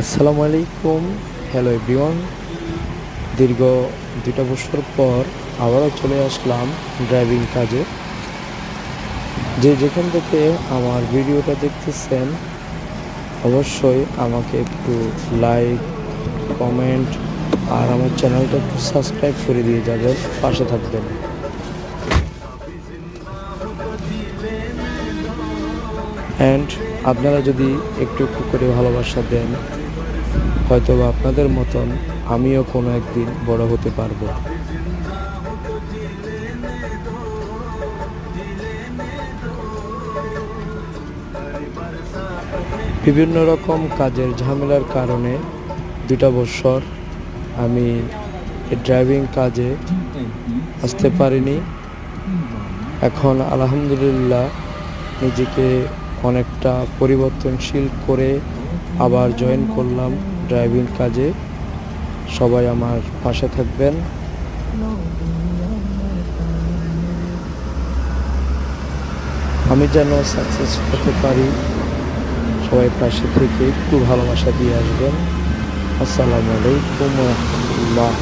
আসসালামু আলাইকুম। Hello everyone. দীর্ঘ 2টা বছর পর আবারও চলে আসলাম ড্রাইভিং কাজে। যে যেখান থেকে আমার ভিডিওটা দেখতেছেন অবশ্যই আমাকে একটু লাইক, কমেন্ট আর আমার চ্যানেলটা একটু সাবস্ক্রাইব করে দিয়ে যাবেন, পাশে থাকবেন। অ্যান্ড আপনারা যদি একটু একটু করে ভালোবাসা দেন, হয়তো আপনাদের মতন আমিও কোনো একদিন বড় হতে পারবো। বিভিন্ন রকম কাজের ঝামেলার কারণে 2টা বছর আমি এই ড্রাইভিং কাজে আসতে পারিনি। এখন আলহামদুলিল্লাহ নিজেকে অনেকটা পরিবর্তনশীল করে আবার জয়েন করলাম ড্রাইভিং কাজে। সবাই আমার পাশে থাকবেন। আমি যেন সাকসেস হতে পারি, সবাই পাশে থেকে একটু ভালোবাসা দিয়ে আসবেন। আসসালামু আলাইকুম ওয়া রাহমাতুল্লাহ।